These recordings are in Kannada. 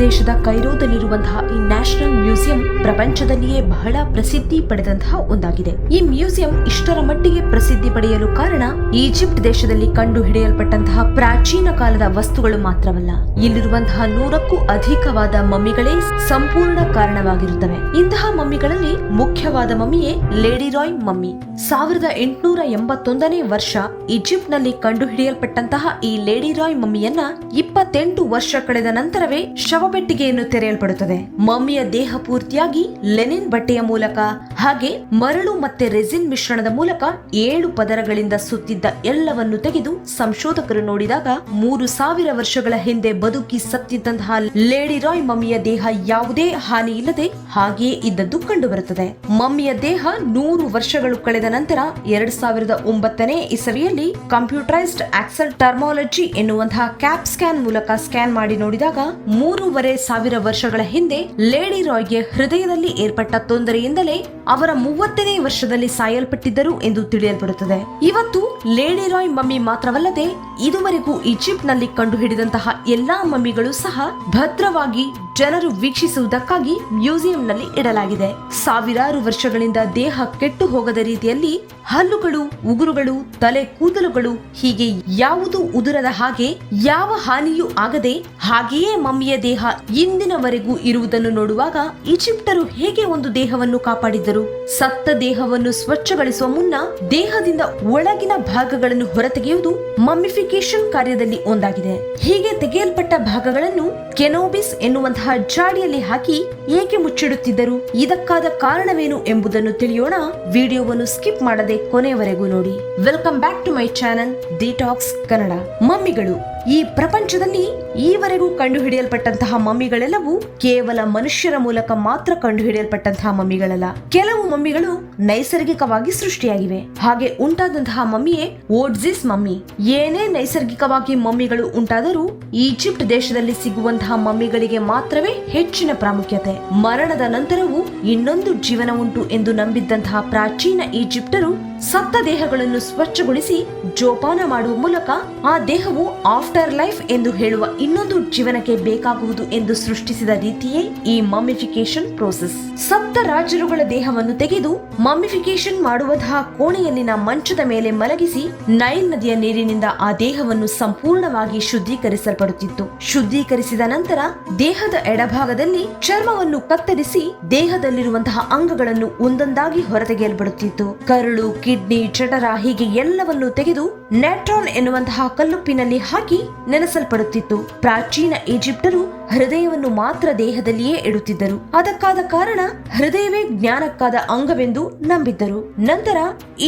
ದೇಶದ ಕೈರೋದಲ್ಲಿರುವಂತಹ ಈ ನ್ಯಾಷನಲ್ ಮ್ಯೂಸಿಯಂ ಪ್ರಪಂಚದಲ್ಲಿಯೇ ಬಹಳ ಪ್ರಸಿದ್ಧಿ ಪಡೆದಂತಹ ಒಂದಾಗಿದೆ. ಈ ಮ್ಯೂಸಿಯಂ ಇಷ್ಟರ ಮಟ್ಟಿಗೆ ಪ್ರಸಿದ್ಧಿ ಪಡೆಯಲು ಕಾರಣ ಈಜಿಪ್ಟ್ ದೇಶದಲ್ಲಿ ಕಂಡು ಹಿಡಿಯಲ್ಪಟ್ಟಂತಹ ಪ್ರಾಚೀನ ಕಾಲದ ವಸ್ತುಗಳು ಮಾತ್ರವಲ್ಲ, ಇಲ್ಲಿರುವಂತಹ 100ಕ್ಕೂ ಅಧಿಕವಾದ ಮಮ್ಮಿಗಳೇ ಸಂಪೂರ್ಣ ಕಾರಣವಾಗಿರುತ್ತವೆ. ಇಂತಹ ಮಮ್ಮಿಗಳಲ್ಲಿ ಮುಖ್ಯವಾದ ಮಮ್ಮಿಯೇ ಲೇಡಿ ರಾಯ್ ಮಮ್ಮಿ. 1881ನೇ ವರ್ಷ ಈಜಿಪ್ಟ್ ನಲ್ಲಿ ಕಂಡು ಹಿಡಿಯಲ್ಪಟ್ಟಂತಹ ಈ ಲೇಡಿ ರಾಯ್ ಮಮ್ಮಿಯನ್ನ 28 ವರ್ಷ ಕಳೆದ ನಂತರವೇ ಶವಪೆಟ್ಟಿಗೆಯನ್ನು ತೆರೆಯಲ್ಪಡುತ್ತದೆ. ಮಮ್ಮಿಯ ದೇಹ ಪೂರ್ತಿಯಾಗಿ ಲೆನಿನ್ ಬಟ್ಟೆಯ ಮೂಲಕ ಹಾಗೆ ಮರಳು ಮತ್ತೆ ರೆಸಿನ್ ಮಿಶ್ರಣದ ಮೂಲಕ 7 ಪದರಗಳಿಂದ ಸುತ್ತಿದ್ದ ಎಲ್ಲವನ್ನು ತೆಗೆದು ಸಂಶೋಧಕರು ನೋಡಿದಾಗ 3000 ವರ್ಷಗಳ ಹಿಂದೆ ಬದುಕಿ ಸತ್ತಿದ್ದಂತಹ ಲೇಡಿ ರಾಯ್ ಮಮ್ಮಿಯ ದೇಹ ಯಾವುದೇ ಹಾನಿ ಇಲ್ಲದೆ ಹಾಗೆಯೇ ಇದ್ದದ್ದು ಕಂಡುಬರುತ್ತದೆ. ಮಮ್ಮಿಯ ದೇಹ 100 ವರ್ಷಗಳು ಕಳೆದ ನಂತರ 2009ನೇ ಇಸವಿಯಲ್ಲಿ ಕಂಪ್ಯೂಟರೈಸ್ಡ್ ಆಕ್ಸಲ್ ಟರ್ಮಾಲಜಿ ಎನ್ನುವಂತಹ ಕ್ಯಾಪ್ ಸ್ಕ್ಯಾನ್ ಮೂಲಕ ಸ್ಕ್ಯಾನ್ ಮಾಡಿ ನೋಡಿದಾಗ 3500 ವರ್ಷಗಳ ಹಿಂದೆ ಲೇಡಿ ರಾಯ್ಗೆ ಹೃದಯದಲ್ಲಿ ಏರ್ಪಟ್ಟ ತೊಂದರೆಯಿಂದಲೇ ಅವರ 30ನೇ ವರ್ಷದಲ್ಲಿ ಸಾಯಲ್ಪಟ್ಟಿದ್ದರು ಎಂದು ತಿಳಿಯಲ್ಪಡುತ್ತದೆ. ಇವತ್ತು ಲೇಡಿ ರಾಯ್ ಮಮ್ಮಿ ಮಾತ್ರವಲ್ಲದೆ ಇದುವರೆಗೂ ಈಜಿಪ್ಟ್ ನಲ್ಲಿ ಕಂಡುಹಿಡಿದಂತಹ ಎಲ್ಲಾ ಮಮ್ಮಿಗಳು ಸಹ ಭದ್ರವಾಗಿ ಜನರು ವೀಕ್ಷಿಸುವುದಕ್ಕಾಗಿ ಮ್ಯೂಸಿಯಂನಲ್ಲಿ ಇಡಲಾಗಿದೆ. ಸಾವಿರಾರು ವರ್ಷಗಳಿಂದ ದೇಹ ಕೆಟ್ಟು ಹೋಗದ ರೀತಿಯಲ್ಲಿ ಹಲ್ಲುಗಳು, ಉಗುರುಗಳು, ತಲೆ ಕೂದಲುಗಳು ಹೀಗೆ ಯಾವುದು ಉದುರದ ಹಾಗೆ ಯಾವ ಹಾನಿಯೂ ಆಗದೆ ಹಾಗೆಯೇ ಮಮ್ಮಿಯ ದೇಹ ಇಂದಿನವರೆಗೂ ಇರುವುದನ್ನು ನೋಡುವಾಗ ಈಜಿಪ್ಟರು ಹೇಗೆ ಒಂದು ದೇಹವನ್ನು ಕಾಪಾಡಿದ್ದರು? ಸತ್ತ ದೇಹವನ್ನು ಸ್ವಚ್ಛಗೊಳಿಸುವ ಮುನ್ನ ದೇಹದಿಂದ ಒಳಗಿನ ಭಾಗಗಳನ್ನು ಹೊರತೆಗೆಯುವುದು ಮಮ್ಮಿಫಿಕೇಶನ್ ಕಾರ್ಯದಲ್ಲಿ ಒಂದಾಗಿದೆ. ಹೀಗೆ ತೆಗೆಯಲ್ಪಟ್ಟ ಭಾಗಗಳನ್ನು ಕೆನೋಬಿಸ್ ಎನ್ನುವಂತಹ ಜಾಡಿಯಲ್ಲಿ ಹಾಕಿ ಏಕೆ ಮುಚ್ಚಿಡುತ್ತಿದ್ದರು? ಇದಕ್ಕಾದ ಕಾರಣವೇನು ಎಂಬುದನ್ನು ತಿಳಿಯೋಣ. ವಿಡಿಯೋವನ್ನು ಸ್ಕಿಪ್ ಮಾಡದೆ ಕೊನೆಯವರೆಗೂ ನೋಡಿ. Welcome back to my channel detox Kannada. ಮಮ್ಮಿಗಳು ಈ ಪ್ರಪಂಚದಲ್ಲಿ ಈವರೆಗೂ ಕಂಡುಹಿಡಿಯಲ್ಪಟ್ಟಂತಹ ಮಮ್ಮಿಗಳೆಲ್ಲವೂ ಕೇವಲ ಮನುಷ್ಯರ ಮೂಲಕ ಮಾತ್ರ ಕಂಡುಹಿಡಿಯಲ್ಪಟ್ಟಂತಹ ಮಮ್ಮಿಗಳಲ್ಲ. ಕೆಲವು ಮಮ್ಮಿಗಳು ನೈಸರ್ಗಿಕವಾಗಿ ಸೃಷ್ಟಿಯಾಗಿವೆ. ಹಾಗೆ ಉಂಟಾದಂತಹ ಮಮ್ಮಿಯೇ ಓಡ್ಜಿಸ್ ಮಮ್ಮಿ. ಏನೇ ನೈಸರ್ಗಿಕವಾಗಿ ಮಮ್ಮಿಗಳು ಉಂಟಾದರೂ ಈಜಿಪ್ಟ್ ದೇಶದಲ್ಲಿ ಸಿಗುವಂತಹ ಮಮ್ಮಿಗಳಿಗೆ ಮಾತ್ರವೇ ಹೆಚ್ಚಿನ ಪ್ರಾಮುಖ್ಯತೆ. ಮರಣದ ನಂತರವೂ ಇನ್ನೊಂದು ಜೀವನ ಉಂಟು ಎಂದು ನಂಬಿದ್ದಂತಹ ಪ್ರಾಚೀನ ಈಜಿಪ್ಟರು ಸತ್ತ ದೇಹಗಳನ್ನು ಸ್ವಚ್ಛಗೊಳಿಸಿ ಜೋಪಾನ ಮಾಡುವ ಮೂಲಕ ಆ ದೇಹವು ಆಫ್ಟರ್ ಲೈಫ್ ಎಂದು ಹೇಳುವ ಇನ್ನೊಂದು ಜೀವನಕ್ಕೆ ಬೇಕಾಗುವುದು ಎಂದು ಸೃಷ್ಟಿಸಿದ ರೀತಿಯೇ ಈ ಮಮ್ಮಿಫಿಕೇಶನ್ ಪ್ರೋಸೆಸ್. ಸತ್ತ ರಾಜರುಗಳ ದೇಹವನ್ನು ತೆಗೆದು ಮಮ್ಮಿಫಿಕೇಶನ್ ಮಾಡುವಂತಹ ಕೋಣೆಯಲ್ಲಿನ ಮಂಚದ ಮೇಲೆ ಮಲಗಿಸಿ ನೈಲ್ ನದಿಯ ನೀರಿನಿಂದ ಆ ದೇಹವನ್ನು ಸಂಪೂರ್ಣವಾಗಿ ಶುದ್ಧೀಕರಿಸಲ್ಪಡುತ್ತಿತ್ತು. ಶುದ್ಧೀಕರಿಸಿದ ನಂತರ ದೇಹದ ಎಡಭಾಗದಲ್ಲಿ ಚರ್ಮವನ್ನು ಕತ್ತರಿಸಿ ದೇಹದಲ್ಲಿರುವಂತಹ ಅಂಗಗಳನ್ನು ಒಂದೊಂದಾಗಿ ಹೊರತೆಗೆಯಲ್ಪಡುತ್ತಿತ್ತು. ಕರುಳು, ಕಿಡ್ನಿ, ಜಠರ ಹೀಗೆ ಎಲ್ಲವನ್ನು ತೆಗೆದು ನೆಟ್ರಾನ್ ಎನ್ನುವಂತಹ ಕಲ್ಲುಪ್ಪಿನಲ್ಲಿ ಹಾಕಿ ನೆನೆಸಲ್ಪಡುತ್ತಿತ್ತು. ಪ್ರಾಚೀನ ಈಜಿಪ್ಟರು ಹೃದಯವನ್ನು ಮಾತ್ರ ದೇಹದಲ್ಲಿಯೇ ಇಡುತ್ತಿದ್ದರು. ಅದಕ್ಕಾದ ಕಾರಣ ಹೃದಯವೇ ಜ್ಞಾನಕ್ಕಾದ ಅಂಗವೆಂದು ನಂಬಿದ್ದರು. ನಂತರ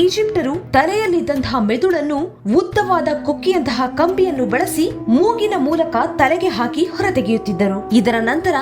ಈಜಿಪ್ಟರು ತಲೆಯಲ್ಲಿದ್ದಂತಹ ಮೆದುಳನ್ನು ಉದ್ದವಾದ ಕೊಕ್ಕಿಯಂತಹ ಕಂಬಿಯನ್ನು ಬಳಸಿ ಮೂಗಿನ ಮೂಲಕ ತಲೆಗೆ ಹಾಕಿ ಹೊರತೆಗೆಯುತ್ತಿದ್ದರು. ಇದರ ನಂತರ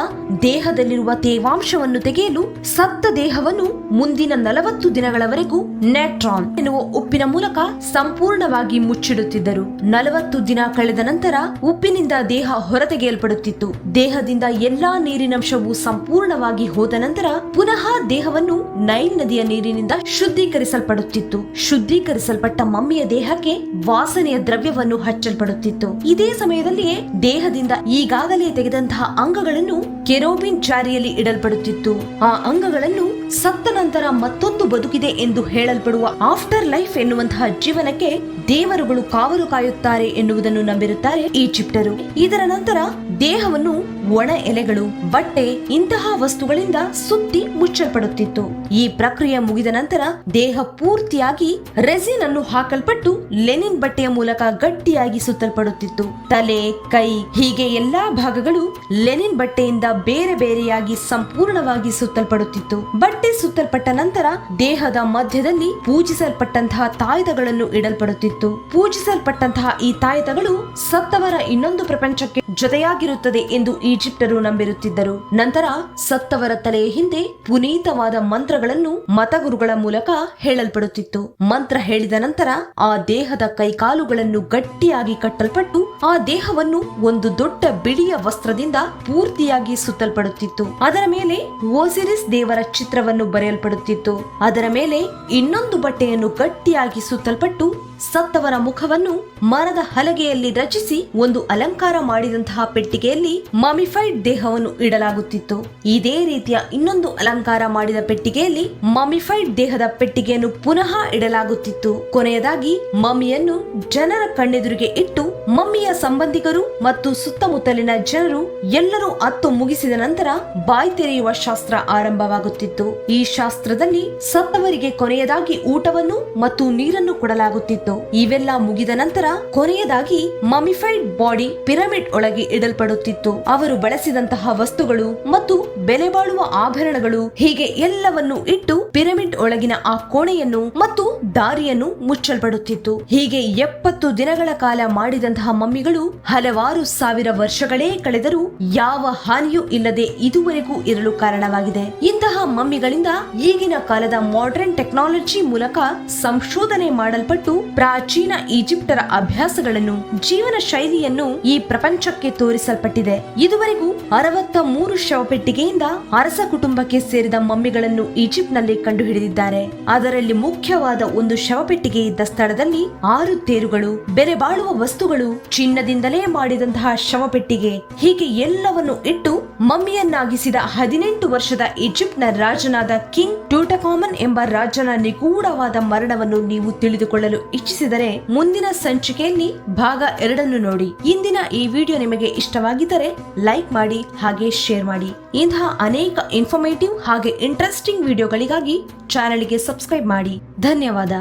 ದೇಹದಲ್ಲಿರುವ ತೇವಾಂಶವನ್ನು ತೆಗೆಯಲು ಸತ್ತ ದೇಹವನ್ನು ಮುಂದಿನ 40 ದಿನಗಳವರೆಗೂ ನೆಟ್ರಾನ್ ಎನ್ನುವ ಉಪ್ಪಿನ ಮೂಲಕ ಸಂಪೂರ್ಣವಾಗಿ ಮುಚ್ಚಿಡುತ್ತಿದ್ದರು. 40 ದಿನ ಕಳೆದ ನಂತರ ಉಪ್ಪಿನಿಂದ ದೇಹ ಹೊರತೆಗೆಯಲ್ಪಡುತ್ತಿತ್ತು. ದೇಹದಿಂದ ಎಲ್ಲಾ ನೀರಿನಂಶವು ಸಂಪೂರ್ಣವಾಗಿ ಹೋದ ನಂತರ ಪುನಃ ದೇಹವನ್ನು ನೈಲ್ ನದಿಯ ನೀರಿನಿಂದ ಶುದ್ಧೀಕರಿಸಲ್ಪಡುತ್ತಿತ್ತು. ಶುದ್ಧೀಕರಿಸಲ್ಪಟ್ಟ ಮಮ್ಮಿಯ ದೇಹಕ್ಕೆ ವಾಸನೆಯ ದ್ರವ್ಯವನ್ನು ಹಚ್ಚಲ್ಪಡುತ್ತಿತ್ತು. ಇದೇ ಸಮಯದಲ್ಲಿಯೇ ದೇಹದಿಂದ ಈಗಾಗಲೇ ತೆಗೆದಂತಹ ಅಂಗಗಳನ್ನು ಕೆರೋಬಿನ್ ಜಾರಿಯಲ್ಲಿ ಇಡಲ್ಪಡುತ್ತಿತ್ತು. ಆ ಅಂಗಗಳನ್ನು ಸತ್ತ ನಂತರ ಮತ್ತೊಂದು ಬದುಕಿದೆ ಎಂದು ಹೇಳಲ್ಪಡುವ ಆಫ್ಟರ್ ಲೈಫ್ ಎನ್ನುವಂತಹ ಜೀವನಕ್ಕೆ ದೇವರುಗಳು ಕಾವಲು ಕಾಯುತ್ತಾರೆ ಎನ್ನುವುದನ್ನು ನಂಬಿರುತ್ತಾರೆ ಈಜಿಪ್ಟರು. ಇದರ ನಂತರ ದೇಹವನ್ನು ಒಣ ಎಲೆಗಳು, ಬಟ್ಟೆ ಇಂತಹ ವಸ್ತುಗಳಿಂದ ಸುತ್ತಿ ಮುಚ್ಚಲ್ಪಡುತ್ತಿತ್ತು. ಈ ಪ್ರಕ್ರಿಯೆ ಮುಗಿದ ನಂತರ ದೇಹ ಪೂರ್ತಿಯಾಗಿ ರೆಸಿನ್ ಅನ್ನು ಹಾಕಲ್ಪಟ್ಟು ಲೆನಿನ್ ಬಟ್ಟೆಯ ಮೂಲಕ ಗಟ್ಟಿಯಾಗಿ ಸುತ್ತಲ್ಪಡುತ್ತಿತ್ತು. ತಲೆ, ಕೈ ಹೀಗೆ ಎಲ್ಲಾ ಭಾಗಗಳು ಲೆನಿನ್ ಬಟ್ಟೆಯಿಂದ ಬೇರೆ ಬೇರೆಯಾಗಿ ಸಂಪೂರ್ಣವಾಗಿ ಸುತ್ತಲ್ಪಡುತ್ತಿತ್ತು. ಬಟ್ಟೆ ಸುತ್ತಲ್ಪಟ್ಟ ನಂತರ ದೇಹದ ಮಧ್ಯದಲ್ಲಿ ಪೂಜಿಸಲ್ಪಟ್ಟಂತಹ ತಾಯ್ತಗಳನ್ನು ಇಡಲ್ಪಡುತ್ತಿತ್ತು. ಪೂಜಿಸಲ್ಪಟ್ಟಂತಹ ಈ ತಾಯ್ತಗಳು ಸತ್ತವರ ಇನ್ನೊಂದು ಪ್ರಪಂಚಕ್ಕೆ ಜೊತೆಯಾಗಿರುತ್ತದೆ ಎಂದು ಈಜಿಪ್ಟರು ನಂಬಿರುತ್ತಿದ್ದರು. ನಂತರ ಸತ್ತವರ ತಲೆಯ ಹಿಂದೆ ಪುನೀತವಾದ ಮಂತ್ರಗಳನ್ನು ಮತಗುರುಗಳ ಮೂಲಕ ಹೇಳಲ್ಪಡುತ್ತಿತ್ತು. ಮಂತ್ರ ಹೇಳಿದ ನಂತರ ಆ ದೇಹದ ಕೈಕಾಲುಗಳನ್ನು ಗಟ್ಟಿಯಾಗಿ ಕಟ್ಟಲ್ಪಟ್ಟು ಆ ದೇಹವನ್ನು ಒಂದು ದೊಡ್ಡ ಬಿಳಿಯ ವಸ್ತ್ರದಿಂದ ಪೂರ್ತಿಯಾಗಿ ಸುತ್ತಲ್ಪಡುತ್ತಿತ್ತು. ಅದರ ಮೇಲೆ ಓಸಿರಿಸ್ ದೇವರ ಚಿತ್ರವನ್ನು ಅಕ್ಷರವನ್ನು ಬರೆಯಲ್ಪಡುತ್ತಿತ್ತು. ಅದರ ಮೇಲೆ ಇನ್ನೊಂದು ಬಟ್ಟೆಯನ್ನು ಗಟ್ಟಿಯಾಗಿ ಸುತ್ತಲ್ಪಟ್ಟು ಸತ್ತವರ ಮುಖವನ್ನು ಮರದ ಹಲಗೆಯಲ್ಲಿ ರಚಿಸಿ ಒಂದು ಅಲಂಕಾರ ಮಾಡಿದಂತಹ ಪೆಟ್ಟಿಗೆಯಲ್ಲಿ ಮಮಿಫೈಡ್ ದೇಹವನ್ನು ಇಡಲಾಗುತ್ತಿತ್ತು. ಇದೇ ರೀತಿಯ ಇನ್ನೊಂದು ಅಲಂಕಾರ ಮಾಡಿದ ಪೆಟ್ಟಿಗೆಯಲ್ಲಿ ಮಮಿಫೈಡ್ ದೇಹದ ಪೆಟ್ಟಿಗೆಯನ್ನು ಪುನಃ ಇಡಲಾಗುತ್ತಿತ್ತು. ಕೊನೆಯದಾಗಿ ಮಮ್ಮಿಯನ್ನು ಜನರ ಕಣ್ಣೆದುರಿಗೆ ಇಟ್ಟು ಮಮ್ಮಿಯ ಸಂಬಂಧಿಕರು ಮತ್ತು ಸುತ್ತಮುತ್ತಲಿನ ಜನರು ಎಲ್ಲರೂ ಅತ್ತು ಮುಗಿಸಿದ ನಂತರ ಬಾಯಿ ತೆರೆಯುವ ಶಾಸ್ತ್ರ ಆರಂಭವಾಗುತ್ತಿತ್ತು. ಈ ಶಾಸ್ತ್ರದಲ್ಲಿ ಸತ್ತವರಿಗೆ ಕೊನೆಯದಾಗಿ ಊಟವನ್ನು ಮತ್ತು ನೀರನ್ನು ಕೊಡಲಾಗುತ್ತಿತ್ತು. ಇವೆಲ್ಲ ಮುಗಿದ ನಂತರ ಕೊನೆಯದಾಗಿ ಮಮಿಫೈಡ್ ಬಾಡಿ ಪಿರಮಿಡ್ ಒಳಗೆ ಇಡಲ್ಪಡುತ್ತಿತ್ತು. ಅವರು ಬಳಸಿದಂತಹ ವಸ್ತುಗಳು ಮತ್ತು ಬೆಲೆ ಬಾಳುವ ಆಭರಣಗಳು ಹೀಗೆ ಎಲ್ಲವನ್ನು ಇಟ್ಟು ಪಿರಮಿಡ್ ಒಳಗಿನ ಆ ಕೋಣೆಯನ್ನು ಮತ್ತು ದಾರಿಯನ್ನು ಮುಚ್ಚಲ್ಪಡುತ್ತಿತ್ತು. ಹೀಗೆ 70 ದಿನಗಳ ಕಾಲ ಮಾಡಿದಂತಹ ಮಮ್ಮಿಗಳು ಹಲವಾರು ಸಾವಿರ ವರ್ಷಗಳೇ ಕಳೆದರೂ ಯಾವ ಹಾನಿಯೂ ಇಲ್ಲದೆ ಇದುವರೆಗೂ ಇರಲು ಕಾರಣವಾಗಿದೆ. ಇಂತಹ ಮಮ್ಮಿಗಳಿಂದ ಈಗಿನ ಕಾಲದ ಮಾಡರ್ನ್ ಟೆಕ್ನಾಲಜಿ ಮೂಲಕ ಸಂಶೋಧನೆ ಮಾಡಲ್ಪಟ್ಟು ಪ್ರಾಚೀನ ಈಜಿಪ್ಟರ ಅಭ್ಯಾಸಗಳನ್ನು ಜೀವನ ಶೈಲಿಯನ್ನು ಈ ಪ್ರಪಂಚಕ್ಕೆ ತೋರಿಸಲ್ಪಟ್ಟಿದೆ. ಇದುವರೆಗೂ 63 ಶವಪೆಟ್ಟಿಗೆಯಿಂದ ಅರಸ ಕುಟುಂಬಕ್ಕೆ ಸೇರಿದ ಮಮ್ಮಿಗಳನ್ನು ಈಜಿಪ್ಟ್ನಲ್ಲಿ ಕಂಡುಹಿಡಿದಿದ್ದಾರೆ. ಅದರಲ್ಲಿ ಮುಖ್ಯವಾದ ಒಂದು ಶವಪೆಟ್ಟಿಗೆ ಇದ್ದ ಸ್ಥಳದಲ್ಲಿ 6 ತೇರುಗಳು, ಬೆಲೆ ಬಾಳುವ ವಸ್ತುಗಳು, ಚಿನ್ನದಿಂದಲೇ ಮಾಡಿದಂತಹ ಶವಪೆಟ್ಟಿಗೆ ಹೀಗೆ ಎಲ್ಲವನ್ನು ಇಟ್ಟು ಮಮ್ಮಿಯನ್ನಾಗಿಸಿದ 18 ವರ್ಷದ ಈಜಿಪ್ಟ್ನ ರಾಜನಾದ ಕಿಂಗ್ ಟ್ಯೂಟಕಾಮನ್ ಎಂಬ ರಾಜನ ನಿಗೂಢವಾದ ಮರಣವನ್ನು ನೀವು ತಿಳಿದುಕೊಳ್ಳಲು ಇಚ್ಛಿಸಿದರೆ ಮುಂದಿನ ಸಂಚಿಕೆಯಲ್ಲಿ ಭಾಗ 2 ನೋಡಿ. ಇಂದಿನ ಈ ವಿಡಿಯೋ ನಿಮಗೆ ಇಷ್ಟವಾಗಿದ್ದರೆ ಲೈಕ್ ಮಾಡಿ ಹಾಗೆ ಶೇರ್ ಮಾಡಿ. ಇಂತಹ ಅನೇಕ ಇನ್ಫಾರ್ಮೇಟಿವ್ ಹಾಗೆ ಇಂಟ್ರೆಸ್ಟಿಂಗ್ ವಿಡಿಯೋಗಳಿಗಾಗಿ ಚಾನೆಲ್ಗೆ ಸಬ್ಸ್ಕ್ರೈಬ್ ಮಾಡಿ. ಧನ್ಯವಾದ.